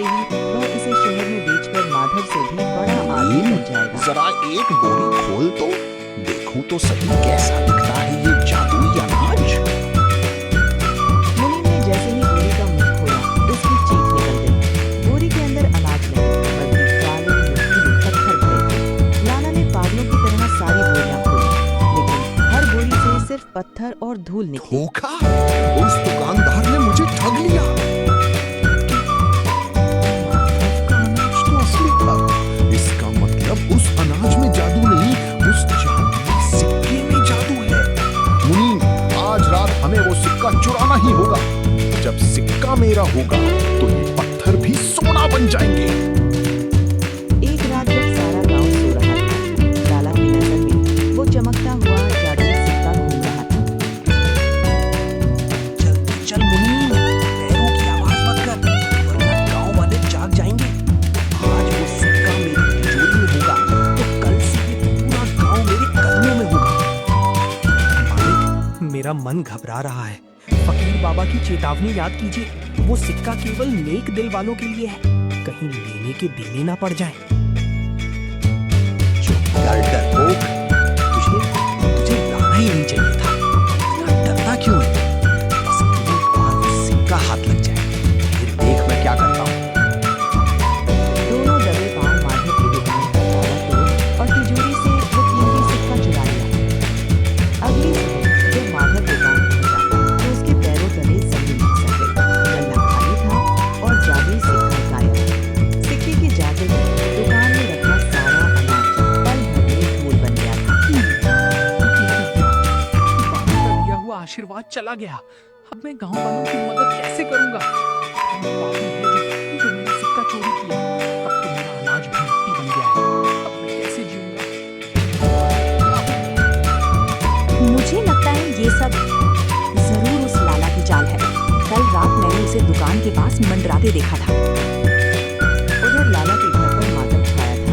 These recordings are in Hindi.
ही वह इसे शहर में बेचकर माधव से भी बड़ा आदमी बन जाएगा। जरा एक बोरी खोल तो देखूं तो सही कैसा दिखता है ये जादुई अनाज। मुनीम ने जैसे ही बोरी का मुंह खोला, उसकी चीख निकल गई। बोरी के अंदर अनाज नहीं, बल्कि काले नुकीले पत्थर भरे थे। लाला ने पागलों की तरह सारी बोरियां खोली, लेकिन हर बोरी से सिर्फ पत्थर और धूल निकली। धोखा! उस दुकानदार ने मुझे ठग लिया। माधव का अनाज तो असली था। इसका मतलब उस अनाज में जादू नहीं, उस जादुई सिक्के में जादू है। मुनीम, आज रात हमें वो सिक्का चुराना ही होगा। जब सिक्का मेरा होगा तो ये पत्थर भी सोना बन जाएंगे। एक रात जब सारा गांव सो रहा था, लाला की नजर में वो चमकता हुआ जादुई सिक्का घूम रहा था। जल्दी चल मुनीम, पैरों की आवाज मत कर, वरना गांव वाले जाग जाएंगे। आज वो सिक्का मेरी तिजोरी में होगा तो कल से ये पूरा गांव मेरे कदमों में होगा। मालिक, मेरा मन घबरा रहा है। फकीर बाबा की चेतावनी याद कीजिए, वो सिक्का केवल नेक दिल वालों के लिए है, कहीं लेने के देने ना पड़ जाए। चुप कर डरपोक, तुझे लाना ही नहीं चाहिए था। इतना डरना क्यों है? बस एक बार वो सिक्का हाथ लग जाए, फिर देख मैं क्या करता हूँ। दोनों दबे पांव माधव की दुकान का ताला तोड़ और तिजोरी से वो कीमती सिक्का चुरा लिया। अगली सुबह जब माधव दुकान पहुंचा तो उसके पैरों तले जमीन खिसक गई। गल्ला खाली था और जादुई सिक्का गायब। सिक्के के जादू में दुकान में रखा सारा अनाज पल भर में धूल बन गया था। बाबा का दिया हुआ आशीर्वाद चला गया। अब मैं गांव वालों की मदद कैसे करूंगा? पागल है जो मेरा सिक्का चोरी किया। अब तो मेरा अनाज भी मिट्टी बन गया है। अब मैं कैसे जीऊंगा? मुझे लगता है ये सब जरूर उस लाला की चाल है। कल रात मैंने उसे दुकान के पास मंडराते देखा था। उधर लाला के घर पर मातम छाया था।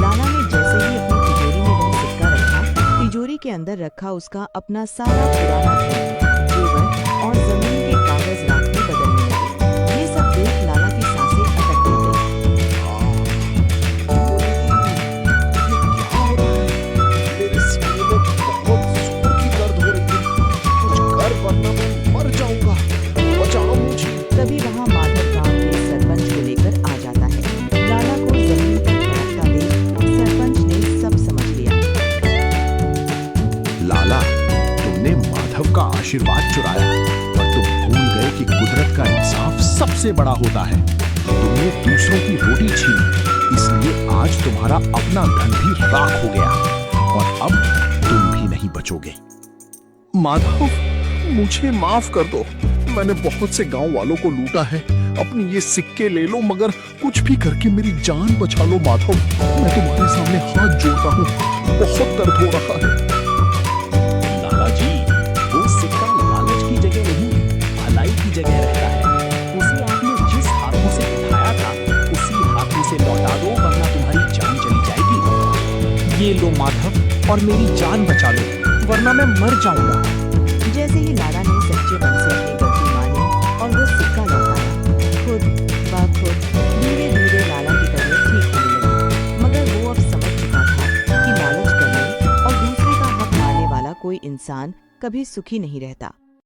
लाला ने जैसे ही अपनी तिजोरी में वह सिक्का रखा, तिजोरी के अंदर रखा उसका अपना सारा पुराना धन, जेवर और जमीन के कागज रात में बदलने लगे। ये सब देख लाला की सांसें अटकने गई। क्या हो रहा है? मेरे सीने में बहुत जोर की दर्द हो रही है। कुछ कर वरना मैं मर जाऊंगा। बचाओ मुझे। तभी वहाँ माधव गांव के सरपंच को लेकर आ जाता है। लाला को जमीन पर धड़कता देख सरपंच ने सब समझ लिया। लाला, तुमने माधव का आशीर्वाद चुराया, पर तुम भूल गए कि कुदरत का इंसाफ सबसे बड़ा होता है। तुमने दूसरों की रोटी छीनी, इसलिए आज तुम्हारा अपना धन भी राख हो गया और अब तुम भी नहीं बचोगे। माधव, मुझे माफ कर दो। मैंने बहुत से गांव वालों को लूटा है। अपनी ये सिक्के ले लो, मगर कुछ भी करके मेरी जान बचा लो माधव। मैं तुम्हारे सामने हाथ जोड़ता हूँ, बहुत दर्द हो रहा है। लाला जी, वो सिक्का लालच की जगह नहीं, भलाई की जगह रहता है। उसे आपने जिस हाथों से उठाया था, उसी हाथों से लौटा दो, वरना तुम्हारी जान चली जाएगी। ये लो माधव, और मेरी जान बचा लो, वरना मैं मर जाऊंगा। जैसे ही लाला ने सच्चे मन से अपनी गलती मानी और वो सिक्का लौटाया, खुद ब खुद धीरे धीरे लाला की तबीयत ठीक होने लगी। मगर वो अब समझ चुका था कि लालच करने और दूसरे का हक मारने वाला कोई इंसान कभी सुखी नहीं रहता।